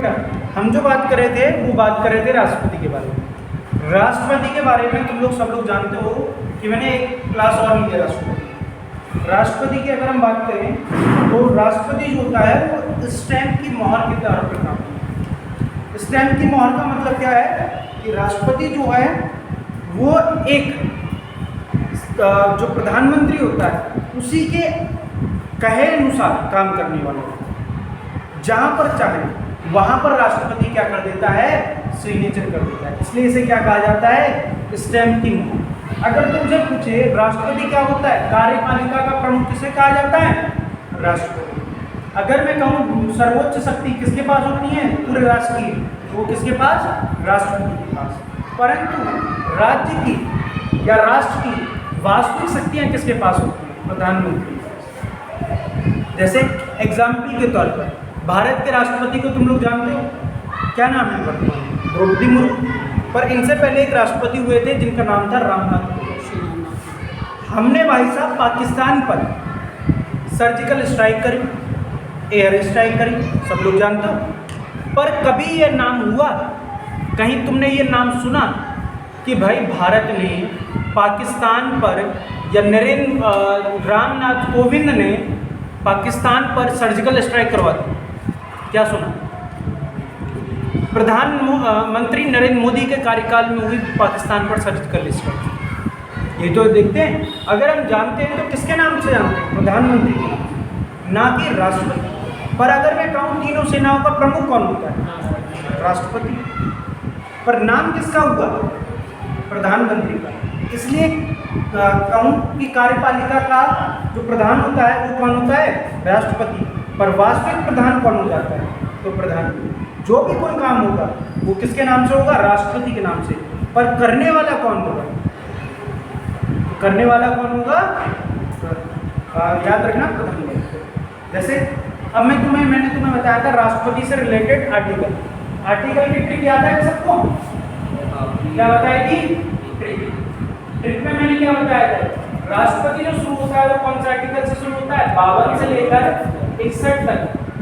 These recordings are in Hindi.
बेटा, हम जो बात कर रहे थे वो बात कर रहे थे राष्ट्रपति के बारे में। राष्ट्रपति के बारे में तुम लोग सब लोग जानते हो कि मैंने एक क्लास और ली है राष्ट्रपति की। अगर हम बात करें तो राष्ट्रपति जो होता है वो स्टैम्प की मोहर के तौर पर काम करता है। स्टैम्प की मोहर का मतलब क्या है कि राष्ट्रपति जो है वो एक जो प्रधानमंत्री होता है उसी के कहे अनुसार काम करने वाला होता है। जहाँ पर चाहे वहाँ पर राष्ट्रपति क्या कर देता है, सिग्नेचर कर देता है। इसलिए इसे क्या कहा जाता है, स्टैम्प की मोहर। अगर तुमसे पूछे राष्ट्रपति क्या होता है, कार्यपालिका का प्रमुख किसे कहा जाता है, राष्ट्रपति। अगर मैं कहूँ सर्वोच्च शक्ति किसके पास होती है, पूरे राष्ट्र की, तो वो किसके पास, राष्ट्रपति के पास। परंतु राज्य की या राष्ट्र की वास्तविक शक्तियाँ किसके पास होती हैं, प्रधानमंत्री के पास। जैसे एग्जाम्पल के तौर पर भारत के राष्ट्रपति को तुम लोग जानते हो, क्या नाम है वर्तमान, द्रौपदी मुर्मू। पर इनसे पहले एक राष्ट्रपति हुए थे जिनका नाम था रामनाथ कोविंद। हमने भाई साहब पाकिस्तान पर सर्जिकल स्ट्राइक करी, एयर स्ट्राइक करी, सब लोग जानते हो। पर कभी ये नाम हुआ, कहीं तुमने ये नाम सुना कि भाई भारत ने पाकिस्तान पर या रामनाथ कोविंद ने पाकिस्तान पर सर्जिकल स्ट्राइक करवा दी? क्या सुना? प्रधानमंत्री नरेंद्र मोदी के कार्यकाल में हुई पाकिस्तान पर सर्जिकल स्ट्राइक। ये तो देखते हैं। अगर हम जानते हैं तो किसके नाम से जानते हैं, प्रधानमंत्री के नाम से, ना कि राष्ट्रपति। पर अगर मैं कहूँ तीनों सेनाओं का प्रमुख कौन होता है, राष्ट्रपति। पर नाम किसका हुआ, प्रधानमंत्री का। इसलिए कहूँ कि कार्यपालिका का जो प्रधान होता है वो कौन होता है, राष्ट्रपति। पर वास्तविक प्रधान कौन हो जाता है, तो प्रधानमंत्री। जो भी कोई काम होगा वो किसके नाम से होगा, राष्ट्रपति के नाम से। पर करने वाला कौन होगा, करने वाला कौन होगा, याद रखना, प्रधानमंत्री। जैसे अब मैंने तुम्हें बताया था राष्ट्रपति से रिलेटेड आर्टिकल की ट्रिक याद है सबको, क्या बताएगी ट्रिक में मैंने क्या बताया था, राष्ट्रपति जो शुरू होता है वो कौन सा आर्टिकल से शुरू होता है, 52 से लेकर 61 तक।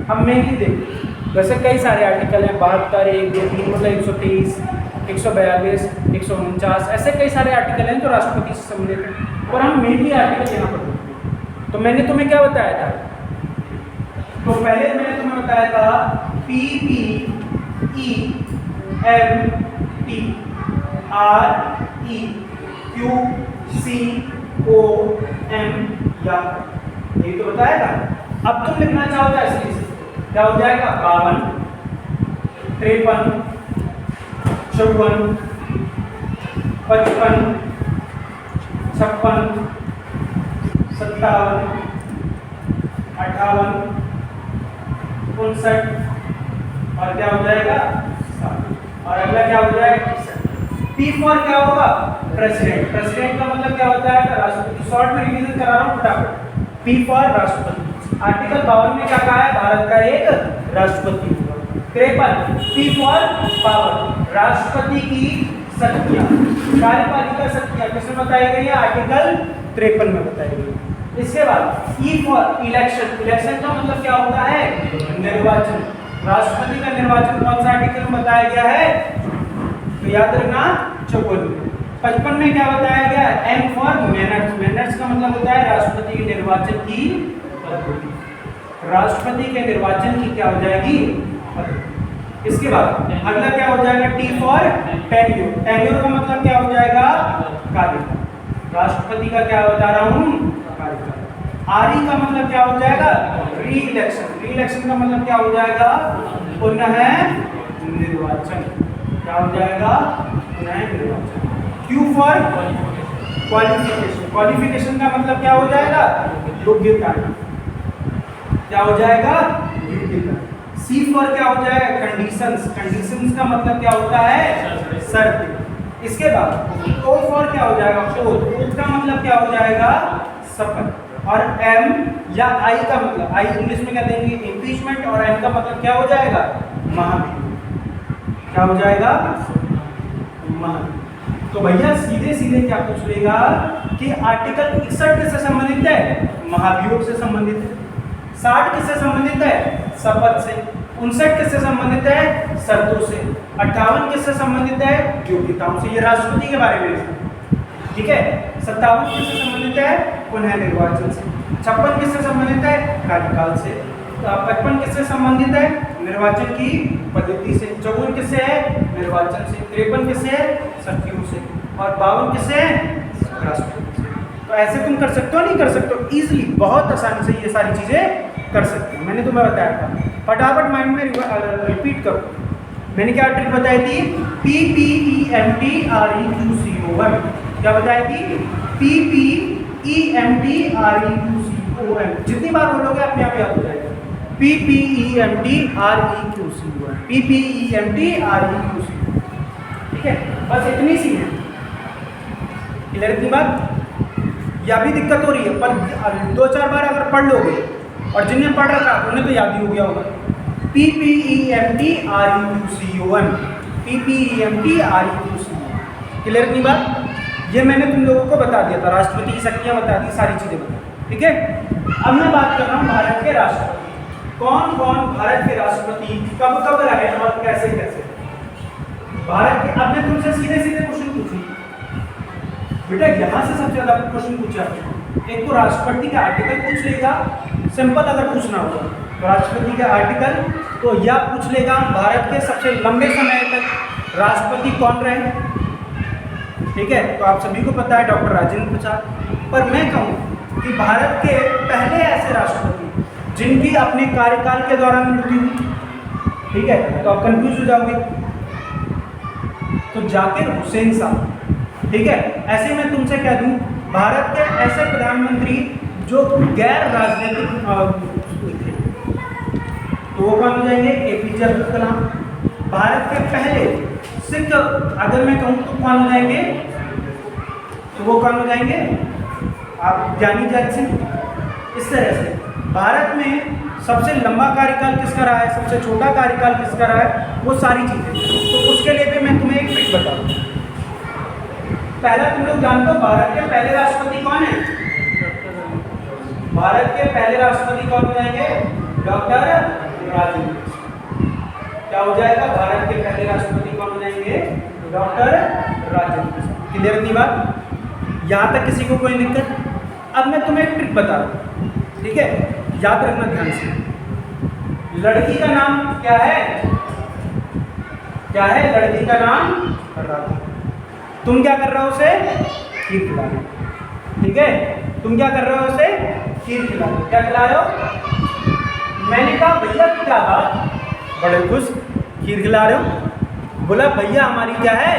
हम मेनली देखते, वैसे कई सारे आर्टिकल हैं, 72, 1, 2, 3, मतलब 123, 142, 149, ऐसे कई सारे आर्टिकल हैं जो राष्ट्रपति से संबंधित हैं। और हम मेनली आर्टिकल यहाँ पर देखते हैं। तो मैंने तुम्हें क्या बताया था, तो पहले मैंने तुम्हें बताया था PPEMTREQCOM या ये तो बताया था। अब तुम लिखना चाहोगे ऐसे क्या हो जाएगा, 52, 53, 54, 55, 56, 57, 58, 59 और क्या हो जाएगा 7। और अगला क्या हो जाएगा, P फॉर क्या होगा, प्रेसिडेंट। प्रेसिडेंट का मतलब क्या होता है, राष्ट्रपति। शॉर्ट में रिवीजन करा रहा हूँ फटाफट। P फॉर राष्ट्रपति। आर्टिकल 52 में क्या कहा है, भारत का एक राष्ट्रपति। 53 P फॉर पावर, राष्ट्रपति की शक्तियाँ, कार्यपालिका शक्तियाँ किसमें बताई गई है, आर्टिकल 53 में बताई गई है। इसके बाद E फॉर इलेक्शन। इलेक्शन का मतलब क्या होता है, निर्वाचन। राष्ट्रपति का निर्वाचन कौन सा आर्टिकल में बताया गया है, तो याद रखना 54। 55 में क्या बताया गया, M फॉर मैनर्स। मैनर्स का मतलब होता है राष्ट्रपति के निर्वाचन की पद्धति। राष्ट्रपति के निर्वाचन की क्या हो जाएगी, पद्धति। इसके बाद अगला क्या हो जाएगा, T फॉर टेन्योर। टेन्योर का मतलब क्या हो जाएगा, कार्यकाल। राष्ट्रपति का क्या बता रहा हूँ, कार्यकाल। RE का मतलब क्या हो जाएगा, री इलेक्शन। री इलेक्शन का मतलब क्या हो जाएगा, पुनः निर्वाचन। क्या हो जाएगा, पुनः निर्वाचन। Q for qualification. क्वालिफिकेशन का मतलब क्या हो जाएगा, योग्यता। क्या हो जाएगा, योग्यता। C फॉर क्या हो जाएगा, कंडीशंस। कंडीशंस का मतलब क्या होता है, शर्त। इसके बाद O फॉर क्या हो जाएगा, ओथ। ओथ का मतलब क्या हो जाएगा, शपथ। और M या I का मतलब, I इंग्लिश में क्या देंगे, इम्पीचमेंट। और M का मतलब क्या हो जाएगा, महाभियोग। क्या हो जाएगा, महाभियोग। तो भैया सीधे सीधे क्या पूछ लेगा कि आर्टिकल 61 किससे संबंधित है, महाभियोग से संबंधित है। 60 किससे संबंधित है, शपथ से। 59 किससे संबंधित है? शर्तों से। 58 किससे संबंधित है? योग्यताओं से। ये राष्ट्रपति के बारे में है, ठीक है। 57 किससे संबंधित है? पुनः निर्वाचन से। 56 किससे संबंधित है? कार्यकाल से। 55 किससे संबंधित है? निर्वाचन की पद्धति से। 54 किससे है? निर्वाचन से। 53 किससे है? शक्तियों से। और 52 किससे है? राष्ट्रपति से। तो ऐसे तुम कर सकते हो, नहीं कर सकते हो? इजीली, बहुत आसानी से ये सारी चीजें कर सकते हो। मैंने तुम्हें बताया था, फटाफट माइंड में रिपीट करो। मैंने क्या ट्रिक बताई थी? PPEMTREQCOM। क्या बताई थी? PPEMTREQCOM। जितनी बार बोलोगे अपने आप याद हो जाएगा। PPEMTREQCOM, PPEMTREQCOM, ठीक है। बस इतनी सी है। क्लियर इतनी बात? या भी दिक्कत हो रही है, पर 2-4 बार अगर पढ़ लोगे, और जिन्हें पढ़ रखा उन्हें तो याद ही हो गया होगा। PPEMTREQCOM, PPEMTREQCOM। क्लियर इतनी बात? ये मैंने तुम लोगों को बता दिया था, राष्ट्रपति की शक्तियां बता दी, सारी चीजें बता दी, ठीक है। अब मैं बात कर रहा हूँ भारत के राष्ट्रपति। कौन कौन भारत के राष्ट्रपति कब कब रहे और कैसे कैसे भारत के। अब मैं तुमसे सीधे सीधे क्वेश्चन पूछूंगा बेटा, यहाँ से सबसे ज्यादा क्वेश्चन पूछा। एक तो राष्ट्रपति का आर्टिकल पूछ लेगा, सिंपल अगर पूछना होगा तो राष्ट्रपति का आर्टिकल, तो यह पूछ लेगा भारत के सबसे लंबे समय तक राष्ट्रपति कौन रहे, ठीक है। तो आप सभी को पता है डॉक्टर राजेंद्र प्रसाद। पर मैं कहूँ कि भारत के पहले ऐसे राष्ट्रपति जिनकी अपने कार्यकाल के दौरान मृत्यु हुई, ठीक है, तो आप कंफ्यूज हो जाओगे, तो जाकिर हुसैन साहब, ठीक है। ऐसे मैं तुमसे कह दूं, भारत के ऐसे प्रधानमंत्री जो गैर राजनीतिक थे, तो वो कौन हो जाएंगे? APJ अब्दुल कलाम। भारत के पहले सिख अगर मैं कहूँ तो कौन हो जाएंगे? तो वो कौन हो जाएंगे? आप ज्ञानी जैन सिंह। इस तरह से भारत में सबसे लंबा कार्यकाल किसका रहा है, सबसे छोटा कार्यकाल किसका रहा है, वो सारी चीजें। तो उसके लिए भी मैं तुम्हें एक ट्रिक बताऊँ। पहला तुम लोग जानते हो भारत के पहले राष्ट्रपति कौन है? भारत के पहले राष्ट्रपति कौन हो जाएंगे? डॉक्टर राजेंद्र। क्या हो जाएगा? भारत के पहले राष्ट्रपति कौन हो जाएंगे? डॉक्टर राजेंद्र। क्लियर नहीं बात? यहाँ तक किसी को कोई दिक्कत? अब मैं तुम्हें एक ट्रिक बता रहा हूँ, ठीक है, याद रखना ध्यान से। लड़की का नाम क्या है? क्या है लड़की का नाम? राधा। तुम क्या कर रहे हो? उसे खीर खिला रहे हो, ठीक है। तुम क्या कर रहे हो? उसे खीर खिला रहे हो। क्या खिला रहे हो? मैंने कहा भैया क्या बात, बड़े खुश, खीर खिला रहे हो। बोला भैया हमारी क्या है?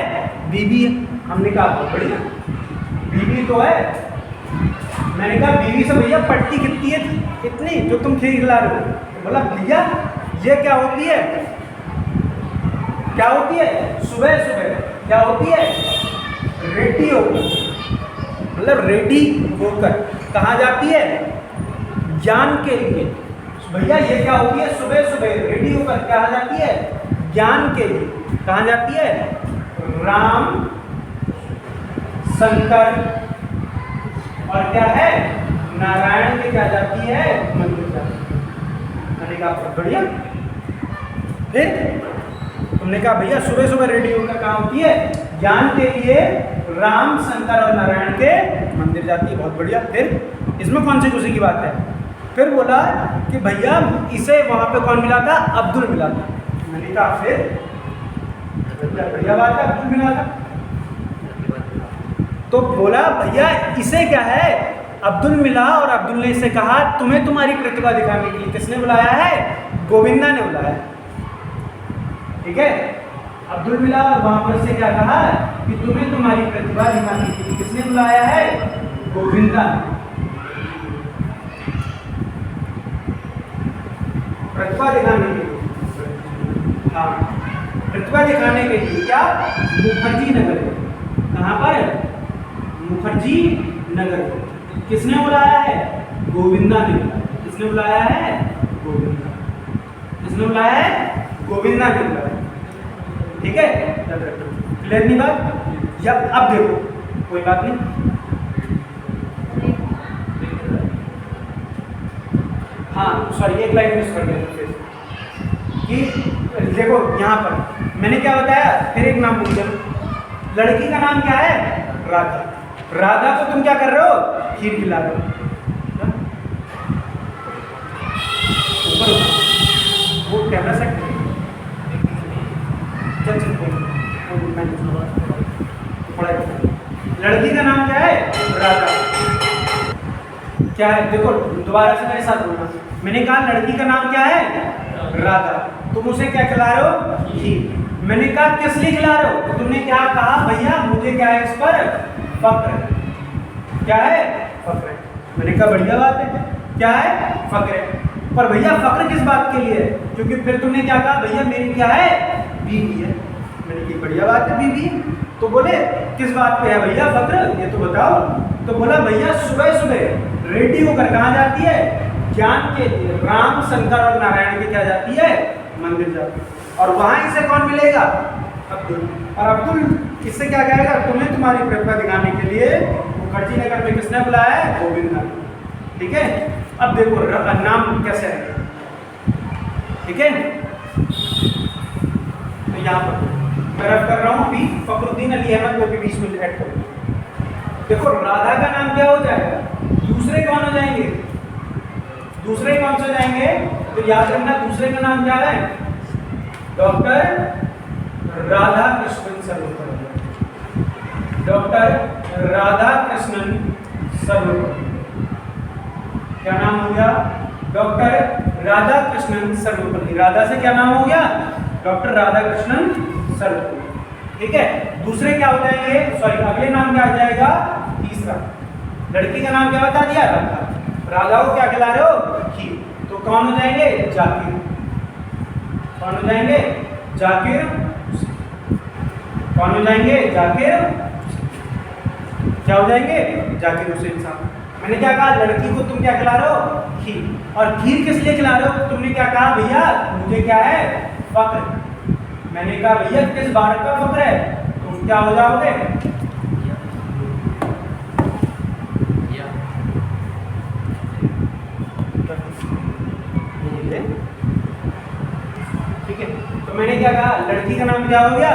बीवी है। हमने कहा बहुत बढ़िया, बीवी तो है। मैंने कहा बीवी से भैया पट्टी कितनी है? इतनी जो तुम खीर खिला रहे हो। बोला भैया ये क्या होती है? क्या होती है? सुबह सुबह क्या होती है? रेडी होकर, मतलब रेडी होकर कहाँ जाती है? ज्ञान के लिए। भैया ये क्या होती है? सुबह सुबह रेडी होकर कहाँ जाती है? ज्ञान के लिए। कहाँ जाती है? राम, शंकर और क्या है? नारायण के क्या जाती है? मंदिर जाती है। मैंने कहा बहुत बढ़िया। फिर तुमने कहा भैया सुबह सुबह रेडी होकर कहाँ होती है? ज्ञान के लिए राम, शंकर और नारायण के मंदिर जाती है। बहुत बढ़िया। फिर इसमें कौन सी खुशी की बात है? फिर बोला कि भैया इसे वहां पे कौन मिला था? अब्दुल मिला था। मैंने कहा फिर बढ़िया बात है, अब्दुल मिला था। तो बोला भैया इसे क्या है? अब्दुल मिला और अब्दुल ने इसे कहा तुम्हें तुम्हारी प्रतिभा दिखाने के लिए किसने बुलाया है? गोविंदा ने बुलाया, ठीक है। अब्दुल मिला और वहां पर से क्या कहा कि तुम्हें तुम्हारी प्रतिभा दिखाने के लिए किसने बुलाया है? गोविंदा ने। प्रतिभा दिखाने के लिए, हाँ, प्रतिभा दिखाने के लिए क्या? मुखर्जी नगर। कहाँ पर? मुखर्जी नगर। किसने बुलाया है? गोविंदा ने बुलाया। किसने बुलाया है? गोविंदा। किसने बुलाया है? गोविंदा ने बुलाया, ठीक है। क्लियर नहीं बात? या अब देखो कोई बात नहीं, हाँ सॉरी एक लाइन मिस कर गया फिर कि कि देखो यहाँ पर मैंने क्या बताया, फिर एक नाम बोल दिया, लड़की का नाम क्या है, राधा। राधा को तुम क्या कर रहे हो, खीर खिला रहे हो। वो कैमरा सेट लड़की का नाम क्या है, राधा। क्या है, देखो दोबारा से मेरे साथ बोलना। मैंने कहा लड़की का नाम क्या है, राधा। तुम उसे क्या खिला रहे हो, खीर। मैंने कहा किस लिए खिला रहे हो, तो तुमने क्या कहा, भैया मुझे क्या है इस पर फक्र। क्या है, फक्र है। मैंने कहा बढ़िया बात है, क्या है, फक्र है। पर भैया फक्र किस बात के लिए है, क्योंकि फिर तुमने क्या कहा, भैया मेरी क्या है, बीवी है। मैंने कहा बढ़िया बात है, बीवी है। तो बोले किस बात पे है भैया फक्र, ये तो बताओ। तो बोला भैया सुबह सुबह रेडी होकर कहाँ जाती है, ज्ञान के लिए राम शंकर और नारायण के क्या जाती है, मंदिर जाती है। और वहां इसे कौन मिलेगा, अब्दुल। और अब्दुल किससे क्या कहेगा, तुम्हें तुम्हारी प्रतिभा दिखाने के लिए मुखर्जी नगर में किसने बुलाया है, गोविंद नाथ। ठीक है, अब देखो नाम कैसे है, ठीक है। तो यहाँ पर मैं रफ कर रहा हूँ अभी, फखरुद्दीन अली अहमद को भी बीच में ऐड करूँ। देखो राधा का नाम क्या हो जाएगा, दूसरे कौन हो जाएंगे, दूसरे कौन से जाएंगे, तो याद रखना दूसरे का नाम क्या है, डॉक्टर राधा कृष्णन सर्वपल्ली। डॉक्टर राधा कृष्णन सर्वपल्ली, क्या नाम हो गया, डॉक्टर राधा कृष्णन सर्वपल्ली। राधा से क्या नाम हो गया, डॉक्टर राधा कृष्णन सर्वपल्ली। ठीक है, दूसरे क्या हो जाएंगे, सॉरी अगले नाम क्या आ जाएगा, तीसरा। लड़की का नाम क्या बता दिया, राधा। राधा को क्या खिला रहे हो, खीर। तो कौन हो जाएंगे, जाकिर। कौन हो जाएंगे, जाकिर। कौन हो जाएंगे, जाकिर। क्या हो जाएंगे, जाकिर हुसैन साहब। मैंने क्या कहा, लड़की को तुम क्या खिला रहे हो, खीर। और खीर किस लिए खिला रहे हो, तुमने क्या कहा, भैया मुझे क्या है, फक्र। मैंने कहा भैया किस बात का फक्र है, तुम क्या हो जाओगे, ठीक है। तो मैंने क्या कहा, लड़की का नाम क्या हो गया,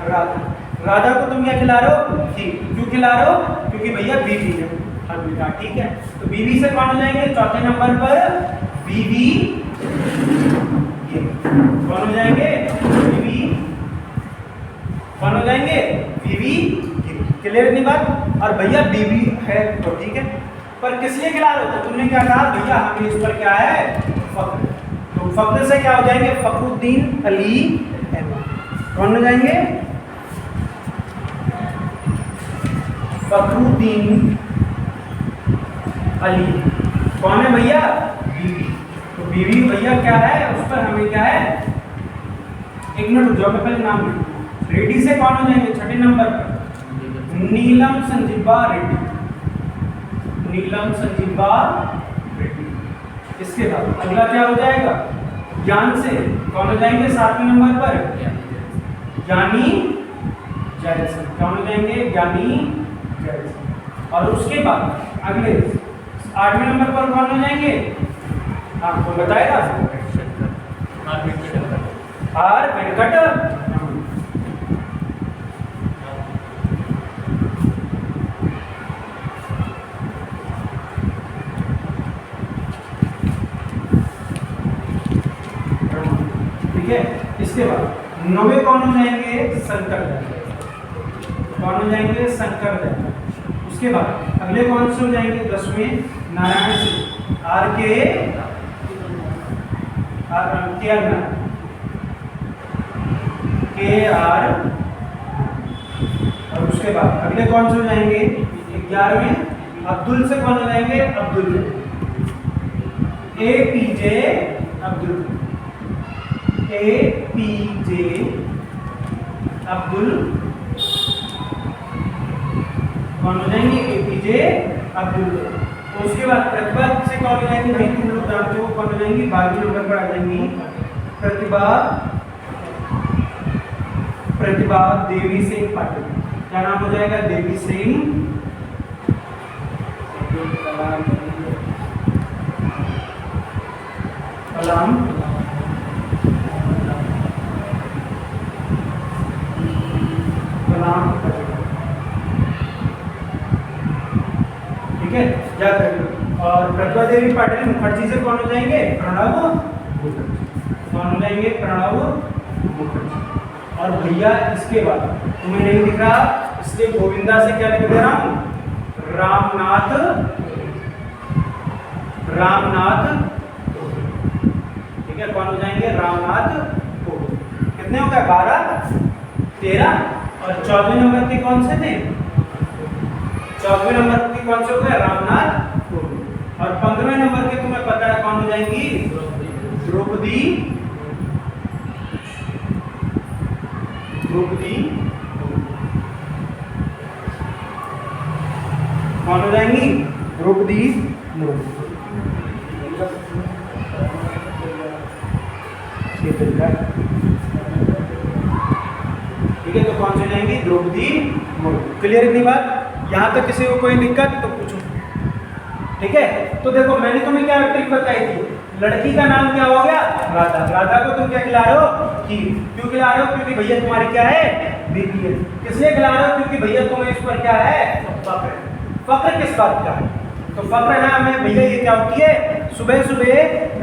राधा। राधा को तुम क्या खिला रहे हो, खीर। क्यों खिला रहे हो, क्योंकि भैया बीवी है। हमने कहा ठीक है, तो बीवी से कौन हो जाएंगे, चौथे नंबर पर बीवी। कौन हो जाएंगे, बीवी। कौन हो जाएंगे, बीवी। क्लियर नहीं बात। और भैया बीवी है तो ठीक है, पर किस लिए खिला रहे हो, तो तुमने क्या कहा, भैया हमें इस पर क्या है, फक्र। तो फक्र से क्या हो जाएंगे, फखरुद्दीन अली अहमद। कौन हो जाएंगे, फखरुद्दीन अली। कौन है भैया, बीवी। तो बीवी भैया क्या है, उस पर हमें क्या है, एक मिनट रुक जाओ, मैं पहले नाम लिखूं। रेड्डी से कौन हो जाएंगे, छठे नंबर पर नीलम संजीवा रेड्डी। नीलम संजीवा रेड्डी। इसके बाद अगला क्या हो जाएगा, ज्ञान से कौन हो जाएंगे, सातवें नंबर पर ज्ञानी जैसन। कौन हो जाएंगे, ज्ञानी जैसन। और उसके बाद अगले 8वें नंबर पर कौन हो जाएंगे, हाँ तो बताएगा, आर वेंकट। ठीक है, इसके बाद 9वें कौन हो जाएंगे, शंकर दयाल। कौन हो जाएंगे, शंकर दयाल। उसके बाद अगले कौन से हो जाएंगे, 10वें नारायण सिंह। आर के आर। और उसके बाद अगले कौन से हो जाएंगे, 11वें अब्दुल से कौन हो जाएंगे, अब्दुल। APJ अब्दुल। APJ अब्दुल। कौन हो जाएंगे, APJ अब्दुल। तो उसके बाद प्रतिभा से कौन हो जाएंगे, भाई तुम लोग जानते हो कौन हो जाएंगी, 12वें नंबर पर आ जाएंगी प्रतिभा। प्रतिभा देवी सिंह पाटिल। क्या नाम हो जाएगा, देवी सिंह। कलाम नाम बचेगा। ठीक है, याद रखिए। और प्रतिभा देवी पाटिल मुखर्जी से कौन हो जाएंगे? प्रणव मुखर्जी। कौन हो जाएंगे? प्रणव मुखर्जी। और भैया इसके बाद तुम्हें नहीं दिख रहा, इसलिए गोविंदा से क्या लिख दे रहा हूं? रामनाथ। रामनाथ, ठीक है, कौन हो जाएंगे? रामनाथ। कितने हो गए? 12, 13 और 14वें नंबर के कौन से थे? 14वें नंबर के कौन से हो गए? रामनाथ। और 15वें नंबर के तुम्हें पता है कौन हो जाएंगी? द्रौपदी। द्रौपदी कौन हो जाएंगी? द्रौपदी मुर्मू। ठीक है, तो कौन से जाएंगी? द्रौपदी मुर्मू। क्लियर इतनी बात? यहाँ तक किसी को कोई दिक्कत तो पूछो। ठीक है, तो देखो मैंने तुम्हें क्या ट्रिक बताई थी। लड़की का नाम क्या हो गया? राधा। राधा को तुम क्या खिला रहे हो? खीर। क्यों खिला रहे हो? क्योंकि भैया तुम्हारी क्या है? बीवी है। किसलिए खिला रहे हो? क्योंकि भैया तुम्हें इस पर क्या है? फक्र है। फक्र किस बात का है? तो फक्र है हमें भैया ये क्या होती है? सुबह सुबह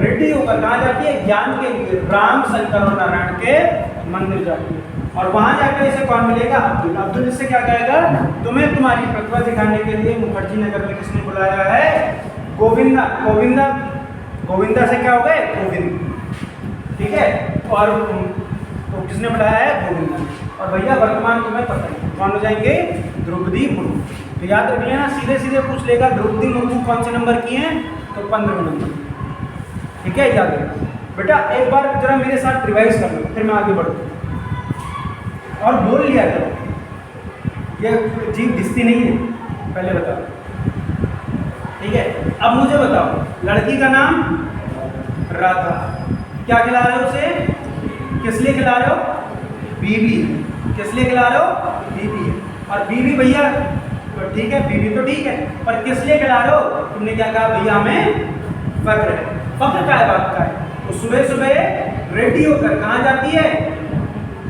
रेडी होकर कहाँ जाती है? ज्ञान के लिए राम, शंकर और नारायण के मंदिर जाती है। और वहां जाकर इसे कौन मिलेगा? अब्दुल। अब्दुल इससे क्या कहेगा? तुम्हें तुम्हारी प्रतिभा दिखाने के लिए मुखर्जी नगर में किसने बुलाया है? गोविंदा। गोविंदा, गोविंदा से क्या हो गए? गोविंद। ठीक है, और तो किसने बुलाया है? गोविंदा। और भैया वर्तमान तुम्हें पता है कौन हो जाएंगे? द्रौपदी मुर्मू। तो याद रख लेना, सीधे सीधे पूछ लेगा द्रौपदी मुर्मू कौन से नंबर की हैं? तो 15वें नंबर। ठीक है, याद रखना बेटा। एक बार जरा मेरे साथ रिवाइज कर लो, फिर मैं आगे बढ़ूँ। और बोल लिया करो, ये जीभ दिखती नहीं है, पहले बताओ। ठीक है, अब मुझे बताओ, लड़की का नाम राधा। क्या खिला रहे हो उसे? किस लिए खिला रहे हो? बीवी। किस लिए खिला रहे हो? बीवी। और बीवी भैया तो ठीक है, बीवी तो ठीक है, पर किस लिए खिला रहे हो? तुमने क्या कहा? भैया हमें फक्र है। फक्र क्या है? बात का है। तो सुबह सुबह रेडी होकर कहाँ जाती है?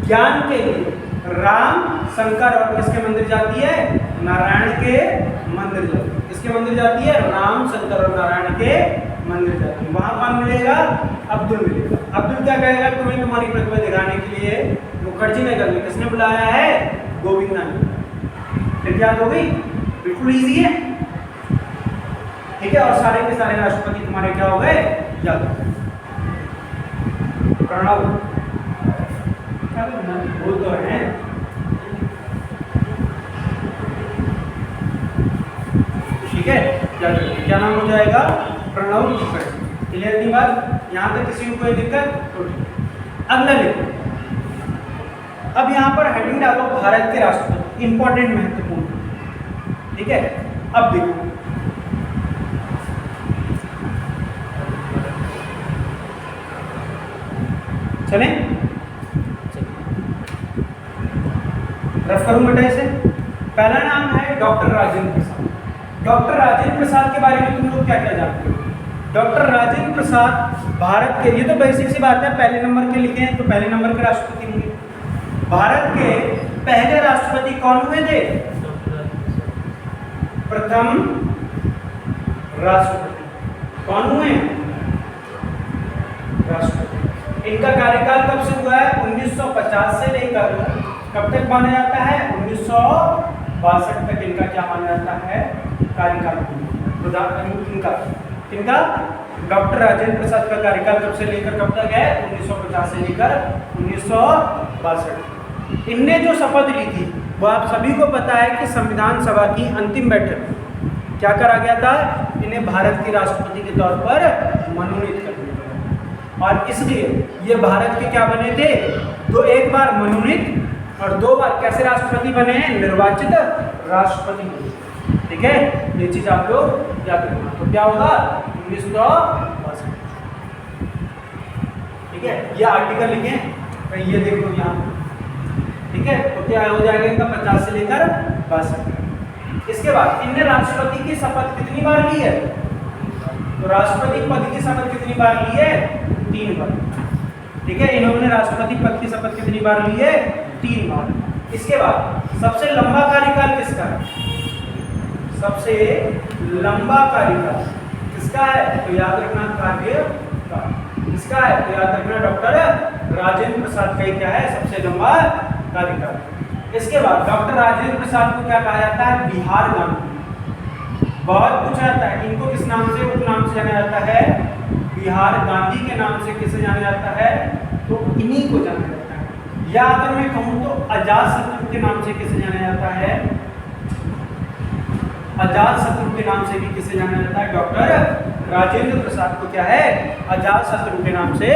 ज्ञान के लिए राम, शंकर और किसके मंदिर जाती है? नारायण के मंदिर जाती है। किसके मंदिर जाती है? राम, शंकर और नारायण के मंदिर जाती है। वहां कौन मिलेगा? अब्दुल मिलेगा। अब्दुल क्या कहेगा? तुम्हें तुम्हारी प्रतिभा दिखाने के लिए मुखर्जी नगर में किसने बुलाया है? गोविंदा ने। फिर याद हो गई? बिल्कुल इजी है। ठीक है, और सारे के सारे राष्ट्रपति तुम्हारे क्या हो गए? याद हो गए। प्रणव बोल तो है। ठीक है, क्या नाम हो जाएगा? प्रणव मुखर्जी। क्लियर की बात? यहाँ तक किसी को कोई दिक्कत? अगला लिखो। अब यहाँ पर हेडिंग डालो भारत के राष्ट्रपति, इंपॉर्टेंट, महत्वपूर्ण। ठीक है, अब देखो चलें, रफ करूं बेटा इसे। पहला नाम है डॉक्टर राजेंद्र प्रसाद। डॉक्टर राजेंद्र प्रसाद के बारे में तुम लोग क्या क्या जानते हो? डॉक्टर राजेंद्र प्रसाद भारत के, ये तो बेसिक सी बात है, पहले नंबर के लिखे हैं तो पहले नंबर के राष्ट्रपति होंगे। भारत के पहले राष्ट्रपति कौन हुए थे? प्रथम राष्ट्रपति कौन हुए? राष्ट्रपति। इनका कार्यकाल कब से हुआ है? 1950 से लेकर कब तक माना जाता है? 1962 तक इनका क्या माना जाता है? कार्यकाल। इनका डॉक्टर राजेंद्र प्रसाद का कार्यकाल कब से लेकर कब तक है? 1950 से लेकर 1962। इनने जो शपथ ली थी वो आप सभी को पता है कि संविधान सभा की अंतिम बैठक क्या करा गया था? इन्हें भारत के राष्ट्रपति के तौर पर मनोनीत कर दिया गया। और इसलिए ये भारत के क्या बने थे? तो एक बार मनोनीत और 2 बार कैसे राष्ट्रपति बने हैं? निर्वाचित राष्ट्रपति। ठीक है, ये चीज आप लोग याद रखना। तो क्या होगा? 1962। ठीक है, ये आर्टिकल लिखे, तो ये देख लो यहाँ। ठीक है, तो क्या हो जाएगा इनका? 50 से लेकर 62। इसके बाद इनने राष्ट्रपति की शपथ कितनी बार ली है? तो राष्ट्रपति पद की शपथ कितनी बार ली है? 3 बार। ठीक है, इन्होंने राष्ट्रपति पद की शपथ कितनी बार ली है? 3 बार। इसके बाद सबसे लंबा कार्यकाल किसका है? सबसे लंबा कार्यकाल किसका है? तो याद रखना कार्यकाल किसका है? तो याद रखना डॉक्टर राजेंद्र प्रसाद का ही क्या है? सबसे लंबा कार्यकाल। इसके बाद डॉक्टर राजेंद्र प्रसाद को क्या कहा जाता है? बिहार गांधी। बहुत पूछा जाता है इनको किस नाम से उपनाम से जाना जाता है? बिहार गांधी के नाम से किसे जाना जाता है? तो इन्हीं को जाना जाता है। या अगर मैं कहूँ तो अजात शत्रु के नाम से किसे जाना जाता है? अजात शत्रु के नाम से भी किसे जाना जाता है? डॉक्टर राजेंद्र प्रसाद को क्या है? अजात शत्रु के नाम से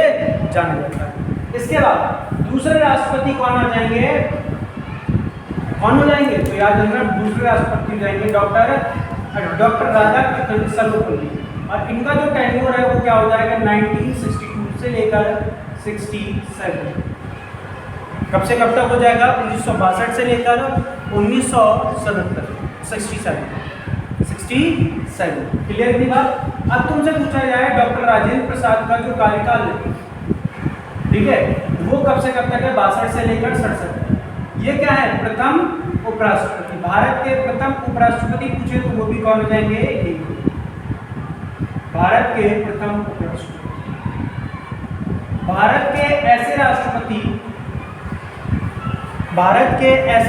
जाना जाता है। इसके बाद दूसरे राष्ट्रपति कौन आ जाएंगे? कौन हो जाएंगे? तो याद रखना दूसरे राष्ट्रपति जाएंगे डॉक्टर राधाकृष्णन सर्वपल्ली। और इनका जो टेन्योर है वो क्या हो जाएगा? 1962 से लेकर 67। कब से कब तक हो जाएगा? 1962 से लेकर 1977 67। क्लियर की बात? अब तुमसे पूछा जाए डॉक्टर राजेंद्र प्रसाद का जो कार्यकाल है, ठीक है, वो कब से कब तक है? 62 से लेकर 67। ये क्या है? प्रथम उपराष्ट्रपति। भारत के प्रथम उपराष्ट्रपति पूछे तो वो भी कौन हो जाएंगे? भारत के प्रथम उपराष्ट्रपति। भारत के ऐसे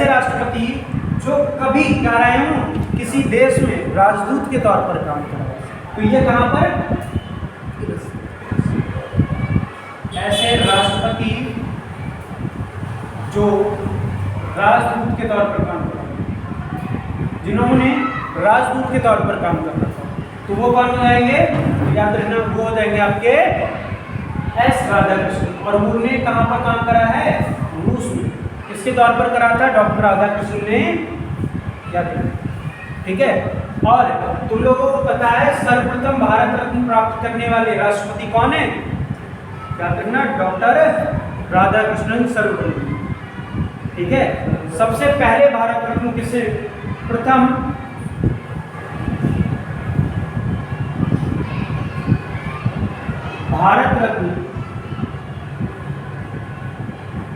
राष्ट्रपति जो कभी क्या रहे हों किसी देश में राजदूत के तौर पर काम कर रहे हैं। तो ये कहां पर? ऐसे राष्ट्रपति जो राजदूत के तौर पर काम कर रहे हैं, जिन्होंने राजदूत के तौर पर काम करना था, तो वो कौन हो जाएंगे? याद रखना वो हो जाएंगे आपके एस राधाकृष्णन। और उन्होंने कहां पर काम करा है? रूस में। किसके तौर पर करा था? डॉक्टर राधाकृष्णन ने। याद रखना, ठीक है। और तुम लोगों को पता है सर्वप्रथम भारत रत्न प्राप्त करने वाले राष्ट्रपति कौन है? याद रखना डॉक्टर राधाकृष्णन सर्वपल्ली, ठीक है। सबसे पहले भारत रत्न किसे? प्रथम भारत रत्न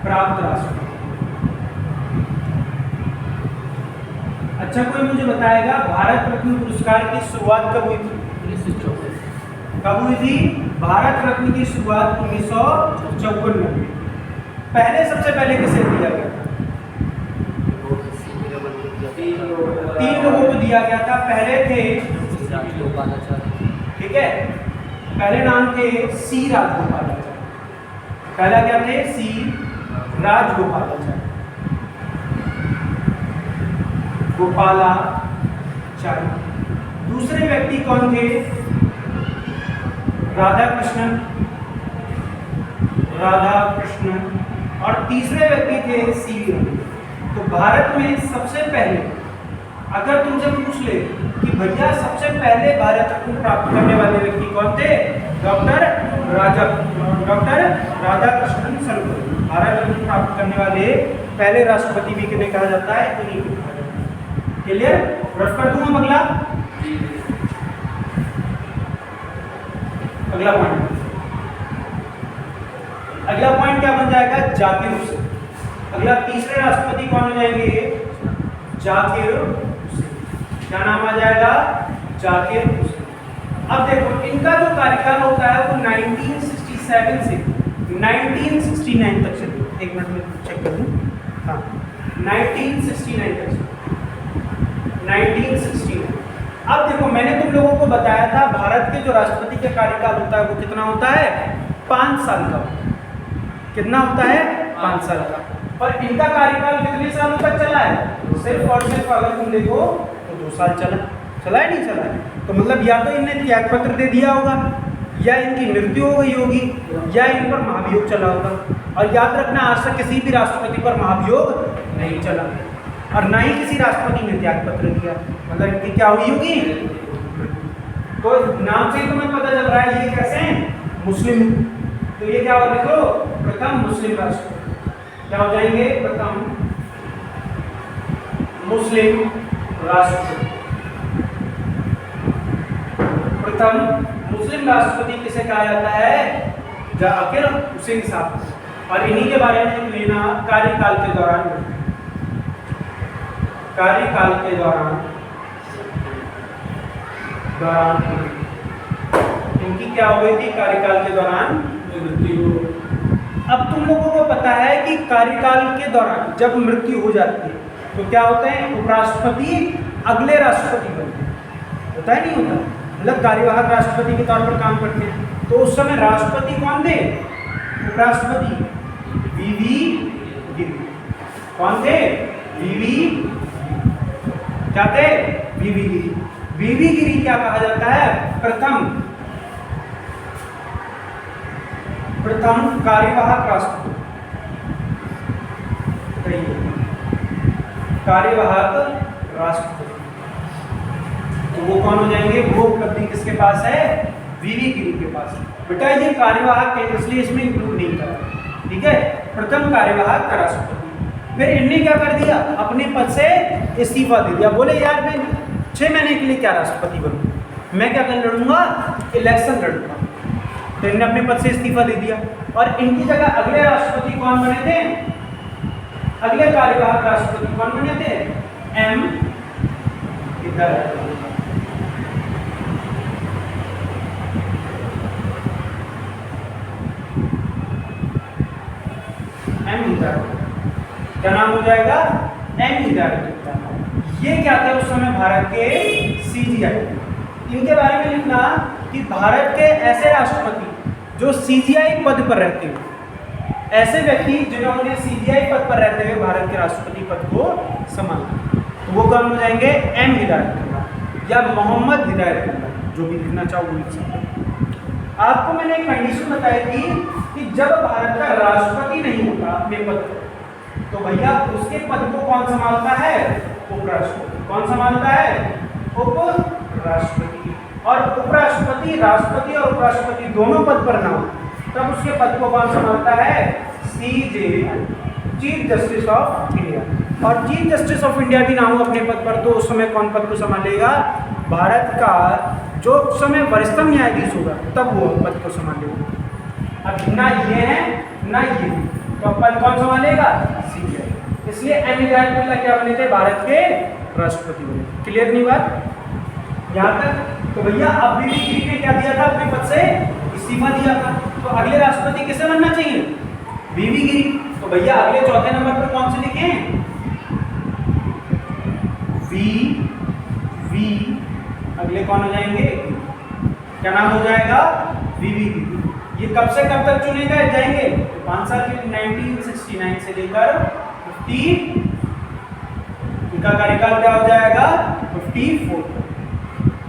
प्राप्त राष्ट्रपति। अच्छा, कोई मुझे बताएगा भारत रत्न पुरस्कार की शुरुआत कब हुई थी? 1954। कब हुई थी? भारत रत्न की शुरुआत 1954 में। पहले सबसे पहले किसे दिया गया था? 3 लोगों को दिया गया था। पहले थे, ठीक है, पहले नाम थे सी राजगोपालाचार्य। पहला क्या थे? सी राजगोपालाचार्य। दूसरे व्यक्ति कौन थे? राधाकृष्णन। और तीसरे व्यक्ति थे सी। तो भारत में सबसे पहले अगर तुमसे पूछ ले कि भैया सबसे पहले भारत रत्न प्राप्त करने वाले व्यक्ति कौन थे? डॉक्टर राधाकृष्णन सर्वपल्ली। भारत रत्न प्राप्त करने वाले पहले राष्ट्रपति भी किन्हें कहा जाता है? इन्हीं को। क्लियर? रफ कर दूं अगला पॉइंट। अगला पॉइंट क्या बन जाएगा? जाकिर हुसैन। अगला तीसरे राष्ट्रपति कौन हो जाएंगे? जाकिर हुसैन। क्या नाम आ जाएगा? जाकिर हुसैन। अब देखो इनका जो कार्यकाल होता है वो 1967 से 1969 तक चलेगा। एक मिनट में चेक कर लूं। हाँ, 1969 तक। 1969। अब देखो मैंने तुम लोगों को बताया था भारत के जो राष्ट्रपति का कार्यकाल होता है वो कितना होता है? 5 साल का। कितना होता है? 5 साल का। और इनका कार्यकाल कितने सालों तक चला है? सिर्फ और सिर्फ अगर तुम देखो तो 2 साल चला है नहीं चला है? तो मतलब या तो इनने त्याग पत्र दे दिया होगा, या इनकी मृत्यु हो गई होगी, या इन पर महाभियोग चला होगा। और याद रखना आज तक किसी भी राष्ट्रपति पर महाभियोग नहीं चला, और ना ही किसी राष्ट्रपति ने त्याग पत्र दिया। मतलब इनकी क्या हुई होगी? तो नाम से ही तुम्हें पता चल रहा है ये कैसे हैं? मुस्लिम। तो ये क्या होगा? देखो प्रथम मुस्लिम राष्ट्रपति क्या हो जाएंगे? प्रथम मुस्लिम राष्ट्रपति। प्रथम मुस्लिम राष्ट्रपति किसे कहा जाता है? जाकिर हुसैन साहब। और इन्हीं के बारे में लेना कार्यकाल के दौरान कार्यकाल के दौरान इनकी क्या हो गई थी? कार्यकाल के दौरान मृत्यु। अब तुम लोगों को पता है कि कार्यकाल के दौरान जब मृत्यु हो जाती है तो क्या होता है? उपराष्ट्रपति अगले राष्ट्रपति बनते हैं, होता है नहीं होता? मतलब कार्यवाहक राष्ट्रपति के तौर पर काम करते हैं। तो उस समय राष्ट्रपति कौन थे? उपराष्ट्रपति वीवी गिरी। कौन थे? वीवी क्या थे? वीवी गिरी। वीवी गिरी क्या कहा जाता है? प्रथम कार्यवाहक राष्ट्रपति। कार्यवाहक राष्ट्रपति तो वो कौन हो जाएंगे? वो उपलब्धि किसके पास है? वीवी गिरी के पास। बेटा ये कार्यवाहक है इसलिए इसमें इंक्लूड नहीं करा, ठीक है? प्रथम कार्यवाहक राष्ट्रपति। फिर इनने क्या कर दिया? अपने पद से इस्तीफा दे दिया। बोले यार मैं 6 महीने के लिए क्या राष्ट्रपति बनूं, मैं क्या कर लड़ूंगा? इलेक्शन लड़ूंगा। तो इन्होंने अपने पद से इस्तीफा दे दिया और इनकी जगह अगले राष्ट्रपति कौन बने थे? अगले कार्यवाहक राष्ट्रपति कौन बने थे? एम हिदायतुल्लाह। एम हिदायतुल्लाह क्या नाम हो जाएगा? एम हिदायतुल्लाह। ये क्या थे उस समय? भारत के सीजीआई। इनके बारे में लिखना कि भारत के ऐसे राष्ट्रपति जो सीजीआई पद पर रहते हुए, ऐसे व्यक्ति जिन्होंने सीजीआई पद पर रहते हुए भारत के राष्ट्रपति पद को संभाला, तो वो कौन हो जाएंगे? एम हिदायतुल्लाह या मोहम्मद हिदायतुल्लाह, जो भी लिखना चाहो वो लिख सकते हो। आपको मैंने एक कंडीशन बताई थी कि जब भारत का राष्ट्रपति नहीं होता अपने पद पर, तो भैया उसके पद को कौन संभालता है? उपराष्ट्रपति। कौन संभालता है? उपराष्ट्रपति। और उपराष्ट्रपति, राष्ट्रपति और उपराष्ट्रपति दोनों पद पर ना हो तब उसके पद को कौन संभालता है? CJI, chief justice of India. और चीफ जस्टिस ऑफ इंडिया भी ना हो अपने पद पर तो उस समय कौन पद को संभालेगा? भारत का जो उस समय वरिष्ठतम न्यायाधीश होगा तब वो पद को संभालेगा। अब ना ये है ना ये, तो पद कौन संभालेगा? सीजीआई। इसलिए एम हिदायतुल्लाह क्या बने थे? भारत के राष्ट्रपति बने। क्लियर नहीं बात यहाँ तक? तो भैया अब वीवी गिरी ने क्या दिया था? अपने पद से इस्तीफा दिया था। तो अगले राष्ट्रपति किसे बनना चाहिए? वीवी गिरी। तो भैया अगले चौथे नंबर पर कौन से लिखें? वी अगले कौन हो जाएंगे? क्या नाम हो जाएगा? वीवी गिरी। ये कब से कब तक चुने गए जाएंगे? तो 5 साल के 1969 से लेकर 50, इनका कार्यकाल क्या हो जाएगा? 54।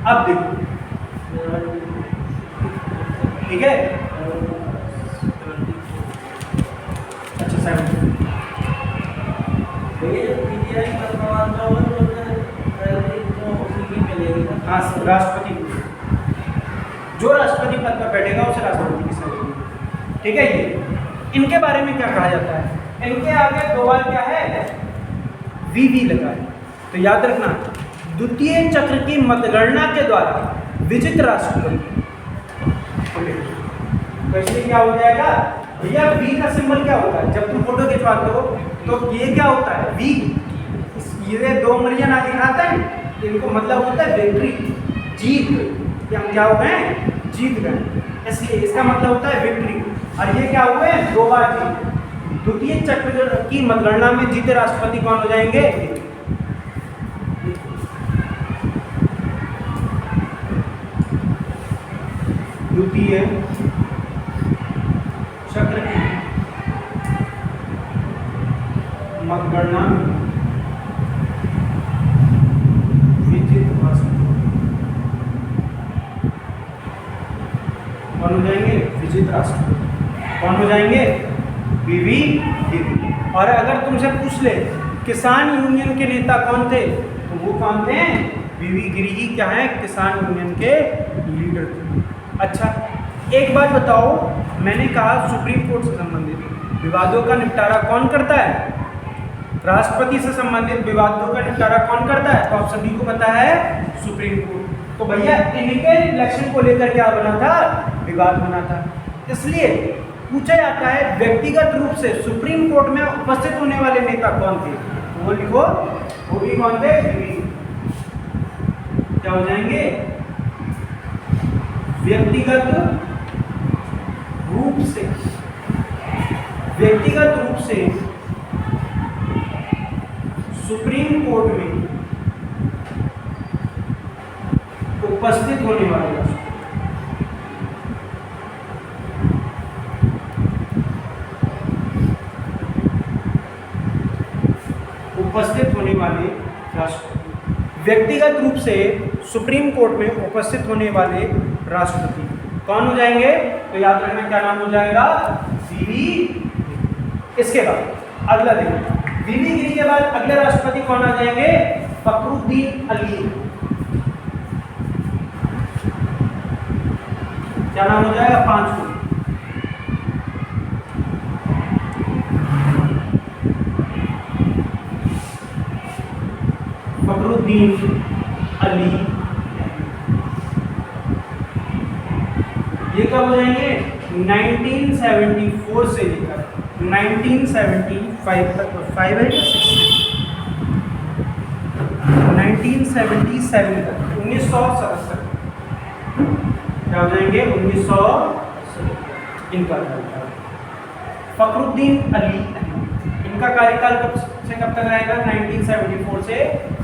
अब देखो, ठीक है? अच्छा 7 हाँ राष्ट्रपति, जो राष्ट्रपति पद पर बैठेगा उसे राष्ट्रपति की सलाह मिलेगी, ठीक है? ये इनके बारे में क्या कहा जाता है? इनके आगे 2 बार क्या है? वीवी लगा है। तो याद रखना, द्वितीय चक्र की मतगणना के द्वारा विजित राष्ट्रपति। तो इसलिए क्या हो जाएगा भैया? वी का सिंबल क्या होता है? जब तुम फोटो खिंचवाते हो तो ये क्या होता है? वी। ये 2 उंगलियां ना दिखाता है, इनको मतलब होता है विक्ट्री, जीत। कि हम क्या हो गए? जीत गए। इसलिए इसका मतलब होता है विक्ट्री। और ये क्या हुए? 2 बार जीत। द्वितीय चक्र की मतगणना में जीते राष्ट्रपति कौन हो जाएंगे? द्वितीय चक्र की मतगणना विजित राष्ट्रपति कौन हो जाएंगे? विजित राष्ट्रपति कौन हो जाएंगे? वीवी गिरी। और अगर तुमसे पूछ ले किसान यूनियन के नेता कौन थे, तो वो कौन थे? वीवी गिरी ही क्या है? किसान यूनियन के लीडर थे। अच्छा एक बात बताओ, मैंने कहा सुप्रीम कोर्ट से संबंधित विवादों का निपटारा कौन करता है? राष्ट्रपति से संबंधित विवादों का निपटारा कौन करता है? तो आप सभी को पता है, सुप्रीम कोर्ट। तो भैया इनके इलेक्शन को लेकर क्या बना था? विवाद बना था। इसलिए पूछा जाता है व्यक्तिगत रूप से सुप्रीम कोर्ट में उपस्थित होने वाले नेता कौन थे? तो वो लिखो वो भी कौन थे? वीवी। क्या हो जाएंगे? व्यक्तिगत रूप से सुप्रीम कोर्ट में उपस्थित होने वाले राष्ट्रपति, व्यक्तिगत रूप से सुप्रीम कोर्ट में उपस्थित होने वाले राष्ट्रपति कौन हो जाएंगे? तो याद रखना क्या नाम हो जाएगा? वीवी। इसके बाद अगला देखिए, वीवी गिरी के बाद अगले राष्ट्रपति कौन आ जाएंगे? फखरुद्दीन अली। क्या नाम हो जाएगा? 5 फखरुद्दीन अली। ये कब हो जाएंगे? 1974 से लेकर 1975 तक। 5 है या 6? 1977 तक, 1977। क्या हो जाएंगे? 1900 इनका फखरुद्दीन अली। इनका कार्यकाल कब से कब तक रहेगा? 1974 से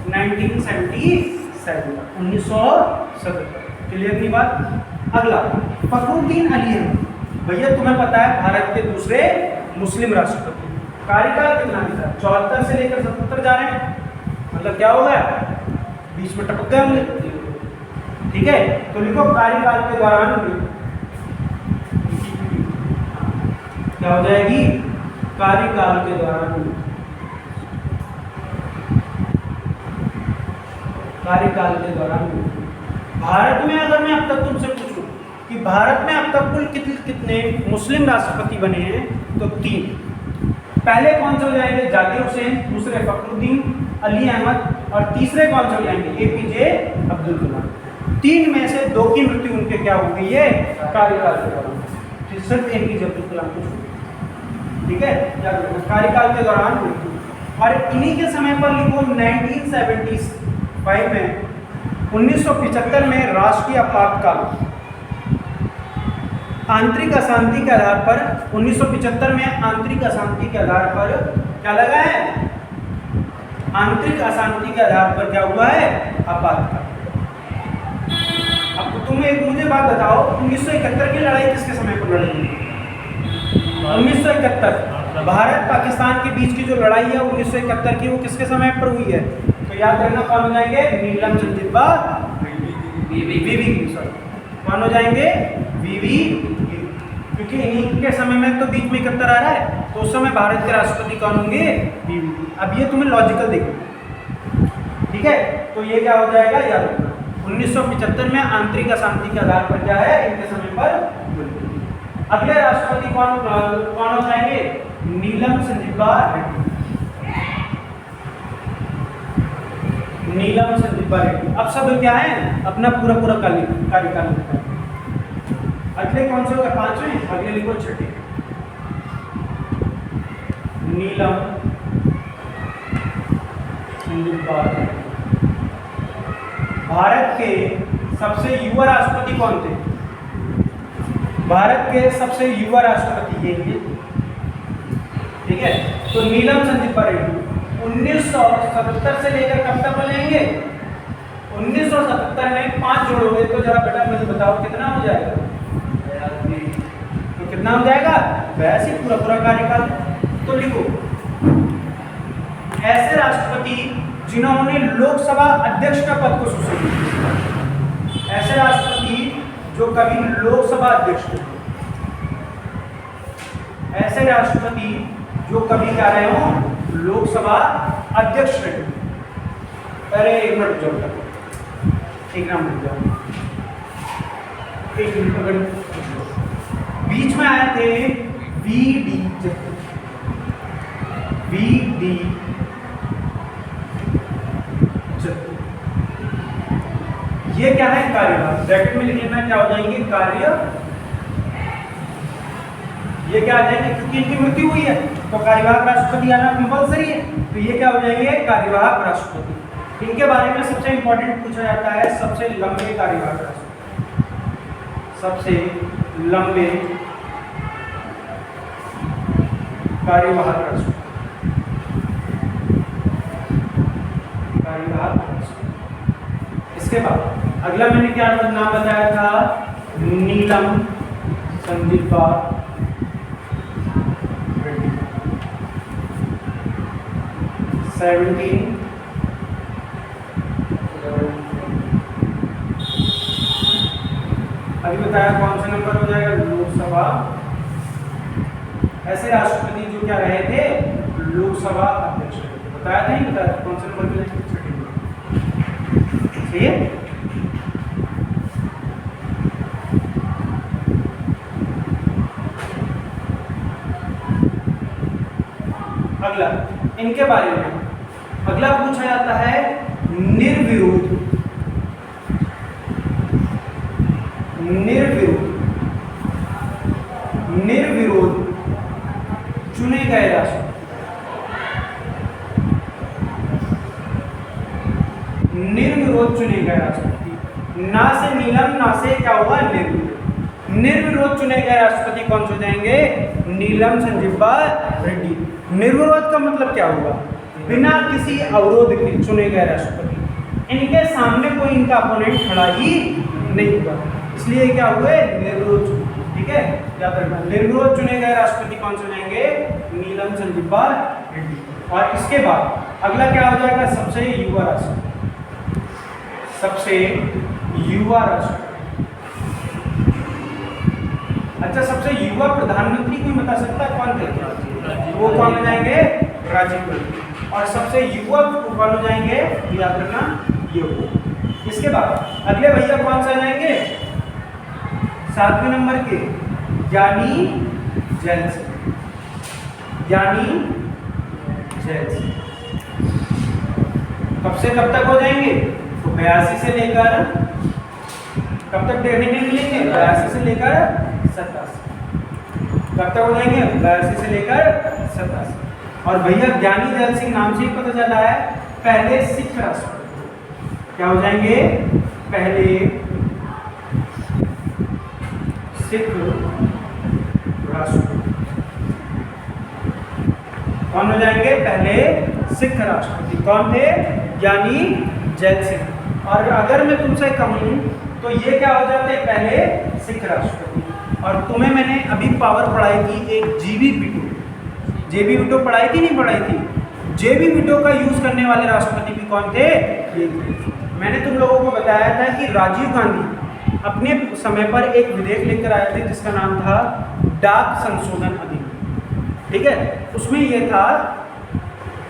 1977 तक, 1977। क्लियर नहीं बात? अगला फखरुद्दीन अली है भैया, तुम्हें पता है भारत के दूसरे मुस्लिम राष्ट्रपति। कार्यकाल कितना दिखा? 74 से लेकर 77 जा रहे हैं, मतलब क्या हो गया? बीच में टपक गए होंगे। ठीक है, तो लिखो कार्यकाल के दौरान क्या हो जाएगी? कार्यकाल के दौरान भारत में, अगर मैं अब तक तुमसे पूछूं कि भारत में अब तक कुल कितने मुस्लिम राष्ट्रपति बने हैं, तो 3। पहले कौन से हो जाएंगे? जाकिर हुसैन, दूसरे फखरुद्दीन अली अहमद, और तीसरे कौन से हो जाएंगे? APJ अब्दुल कलाम। 3 में से 2 की मृत्यु उनके क्या हो गई है? कार्यकाल के दौरान। सिर्फ APJ अब्दुल कलाम को, ठीक है, कार्यकाल के दौरान मृत्यु। और इन्हीं के समय पर लिखो 1975 में 1975 में राष्ट्रीय आपातकाल, आंतरिक अशांति के आधार पर 1975 में आंतरिक अशांति के आधार पर क्या लगा है? आंतरिक अशांति के आधार पर क्या हुआ है? आपातकाल। अब तुम एक मुझे बात बताओ, 1971 की लड़ाई किसके समय पर लड़ी? 1971 भारत पाकिस्तान के बीच की जो लड़ाई है 1971 की, वो किसके समय पर हुई है? तो याद रखना कौन हो जाएंगे? नीलम चंद्रिपा वीवी। कौन हो जाएंगे? वीवी, क्योंकि इन्हीं के समय में तो बीच में 71 आ रहा है, तो उस समय भारत के राष्ट्रपति कौन होंगे? वीवी। अब ये तुम्हें लॉजिकल देखो, ठीक है, तो ये क्या हो जाएगा? याद रखना 1975 में आंतरिक अशांति के आधार पर क्या है? इनके समय पर। अगले राष्ट्रपति कौन हो जाएंगे? नीलम संजीवा रेड्डी। नीलम संजीवा रेड्डी। अब सब क्या है? अपना पूरा कार्यकाल। अगले कौन से होगा? 5वें। अगले लिखो 6ठे। नीलम संजीवा रेड्डी। भारत के सबसे युवा राष्ट्रपति कौन थे? भारत के सबसे युवा राष्ट्रपति ये हैं, ठीक है। तो नीलम संजीवा रेड्डी 1977 से लेकर कब तक बनेंगे? 1977 में 5 जोड़ोगे तो जरा बेटा मुझे बताओ कितना हो जाएगा? तो कितना हो जाएगा? वैसे पूरा कार्यकाल। तो लिखो ऐसे राष्ट्रपति जिन्होंने लोकसभा अध्यक्ष का पद को सुशोभित किया, ऐसे राष्ट्रपति जो कभी लोकसभा अध्यक्ष थे, ऐसे राष्ट्रपति जो कभी क्या रहे हो? लोकसभा अध्यक्ष रहे। अरे एक मिनट जाओ, एक मिनट जाओ, एक मिनट। अगर बीच में आए थे VD, ये क्या है? कार्यभार। ब्रैकेट में लिख लेना, क्या हो जाएंगे? कार्य। ये क्या आ जाएंगे? क्योंकि इनकी मृत्यु हुई है तो कार्यवाहक राष्ट्रपति आना कंपल्सरी है। तो ये क्या हो जाएंगे, कार्यवाहक राष्ट्रपति। इनके बारे में सबसे इंपॉर्टेंट पूछा जाता है सबसे लंबे कार्यवाहक राष्ट्रपति, सबसे लंबे कार्यवाहक राष्ट्रपति, कार्यवाहक राष्ट्रपति। इसके बाद अगला मैंने क्या नाम बताया था, नीलम संजीवा रेड्डी। 17 अभी बताया कौन सा नंबर हो जाएगा, लोकसभा। ऐसे राष्ट्रपति जो क्या रहे थे, लोकसभा अध्यक्ष रहे थे। बताया था, नहीं बताया कौन सा नंबर पे, ठीक है। अगला इनके बारे में अगला पूछा जाता है निर्विरोध, निर्विरोध, निर्विरोध चुने गए राष्ट्रपति, निर्विरोध चुने गए राष्ट्रपति। ना से नीलम, ना से क्या हुआ, निर्विरोध। निर्विरोध चुने गए राष्ट्रपति कौन से जाएंगे, नीलम संजीवा रेड्डी। निर्विरोध का मतलब क्या हुआ, बिना किसी अवरोध के चुने गए राष्ट्रपति। इनके सामने कोई इनका अपोनेंट खड़ा ही नहीं हुआ, इसलिए क्या हुए, निर्विरोध। ठीक है, याद रखना, निर्विरोध चुने गए राष्ट्रपति कौन से जाएंगे, नीलम संजीवा रेड्डी। और इसके बाद अगला क्या हो जाएगा, सबसे युवा राष्ट्रपति, सबसे युवा राष्ट्रपति। अच्छा, सबसे युवा प्रधानमंत्री कोई बता सकता है कौन थे, वो कौन हो जाएंगे, राजीव गांधी। और सबसे युवा कौन हो जाएंगे, याद रखना, ये हो। इसके बाद अगले भैया कौन सा जाएंगे, 7वें नंबर के ज्ञानी जैल सिंह, ज्ञानी जैल सिंह। कब से कब तक हो जाएंगे, तो 82 से लेकर कब तक देखने के मिलेंगे, 82 से लेकर 87। कब तक हो जाएंगे, 82 से लेकर 87। और भैया ज्ञानी जैल सिंह नाम से ही पता चला है, पहले सिख राष्ट्रपति। क्या हो जाएंगे, पहले सिख राष्ट्रपति। कौन हो जाएंगे, पहले सिख राष्ट्रपति। कौन थे, ज्ञानी जैल सिंह। और अगर मैं तुमसे कहूं तो ये क्या हो जाते हैं, पहले सिख राष्ट्रपति। और तुम्हें मैंने अभी पावर पढ़ाई थी एक जीबी वीटो, जेबी वीटो पढ़ाई थी, नहीं पढ़ाई थी। जेबी वीटो का यूज करने वाले राष्ट्रपति भी कौन थे, ये थे। मैंने तुम लोगों को बताया था कि राजीव गांधी अपने समय पर एक विधेयक लेकर आए थे जिसका नाम था डाक संशोधन अधिनियम। ठीक है, उसमें यह था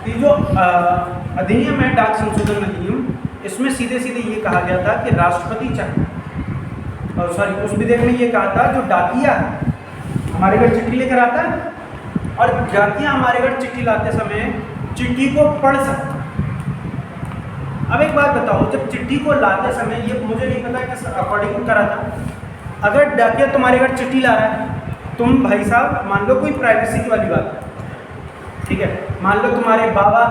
कि जो अधिनियम है डाक संशोधन अधिनियम, इसमें सीधे सीधे ये कहा गया था कि राष्ट्रपति चाहे, सॉरी, उस विधेयक में ये कहा था जो डाकिया हमारे घर चिट्ठी लेकर आता है और डाकिया हमारे घर चिट्ठी लाते समय चिट्ठी को पढ़ सकता। अब एक बात बताओ, जब चिट्ठी को लाते समय, ये मुझे नहीं पता किस अकॉर्डिंग करा था, अगर डाकिया तुम्हारे घर चिट्ठी ला रहा है, तुम भाई साहब मान लो कोई प्राइवेसी की वाली बात है, ठीक है, मान लो तुम्हारे बाबा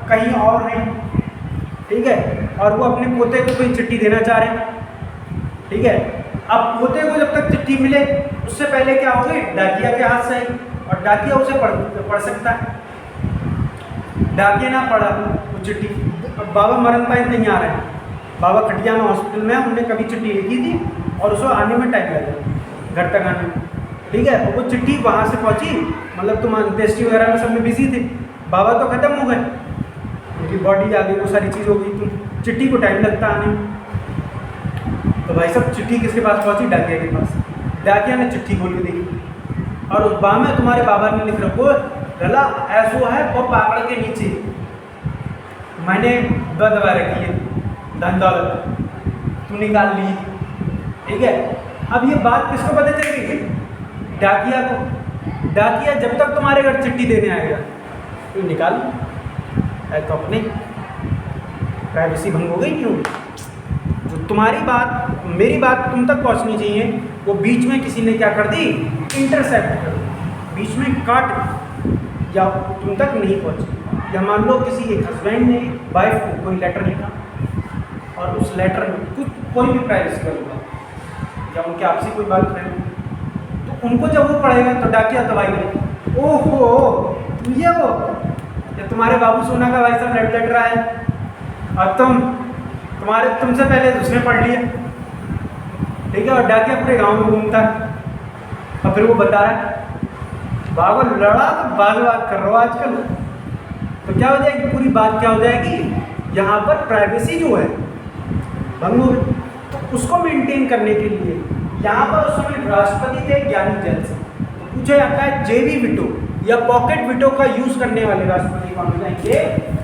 कहीं और हैं, ठीक है, और वो अपने पोते को कोई चिट्ठी देना चाह रहे हैं, ठीक है। अब पोते को जब तक चिट्ठी मिले उससे पहले क्या होगी, डाकिया के हाथ से आएगी और डाकिया उसे पढ़ सकता है। डाकिया ना पढ़ा वो चिट्ठी, अब बाबा मरण पाए नहीं आ रहे हैं, बाबा खटिया में हॉस्पिटल में, उन्होंने कभी चिट्ठी लिखी थी और उसको आने में टाइम लगा, घर तक आने में, ठीक है। और वो चिट्ठी वहाँ से पहुँची, मतलब तुम अंत्येष्टि वगैरह में सब में बिजी थे, बाबा तो खत्म हो गए, उनकी बॉडी आ गई, वो सारी चीज़ हो गई, तो चिट्ठी को टाइम लगता आने में। तो भाई साहब चिट्ठी किसके पास पहुँची, डाकिया के पास। डाकिया ने चिट्ठी खोल के देखी और उस बा में तुम्हारे बाबा ने लिख रखो, गला ऐसो है वो पाकड़ के नीचे मैंने दबा रखी है, धन दौलत तू निकाल ली, ठीक है। अब ये बात किसको पता चल गई, डाकिया को। डाकिया जब तक तुम्हारे घर चिट्ठी देने आएगा तो निकाल, तो अपनी प्राइवेसी भंग हो गई, क्यों? जो तुम्हारी बात, मेरी बात तुम तक पहुंचनी चाहिए, वो बीच में किसी ने क्या कर दी, इंटरसेप्ट कर दी, बीच में काट दी, या तुम तक नहीं पहुंची। या मान लो किसी एक हस्बैंड ने वाइफ को कोई लेटर लिखा और उस लेटर में कुछ कोई भी प्राइवेसी का होगा या उनके आपसी कोई बात करें, तो उनको जब वो पढ़ेगा तो डाकिया दबाएगा, ओहो ये वो या तुम्हारे बाबू सोना का भाई साहब लेटर आया और तुमसे पहले दूसरे पढ़ लिया, ठीक है, और डाकिया पूरे गांव में घूमता है और फिर वो बता रहा है बाबा लड़ा तो बात कर रहा हो आजकल, तो क्या हो जाएगी पूरी बात, क्या हो जाएगी यहाँ पर प्राइवेसी जो है भंग हो गई। तो उसको मेंटेन करने के लिए यहाँ पर उस समय राष्ट्रपति थे ज्ञानी जैल सिंह, तो पूछा जाता है जेबी विटो या पॉकेट विटो का यूज करने वाले राष्ट्रपति कौन हो जाएंगे,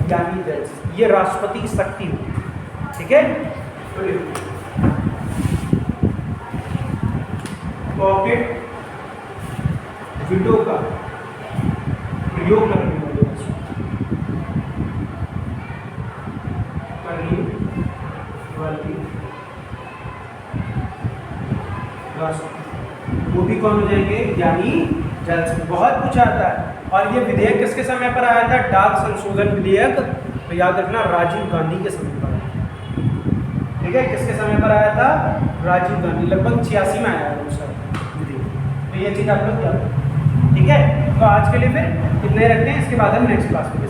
ज्ञानी जैल सिंह, ये राष्ट्रपति की शक्ति होती है, ठीक है। पॉकेट विटो का प्रयोग करने वाले वो भी कौन हो जाएंगे, ज्ञानी जैल सिंह। बहुत कुछ आता है और ये विधेयक किसके समय पर आया था, डाक संशोधन विधेयक, तो याद रखना राजीव गांधी के समय पर आया, ठीक है, किसके समय पर आया था, राजीव गांधी, लगभग 86 में आया था सर विधेयक, तो ये चीज़ आप लोग याद रखें, ठीक है। तो आज के लिए फिर इतने रखते हैं, इसके बाद हम नेक्स्ट क्लास में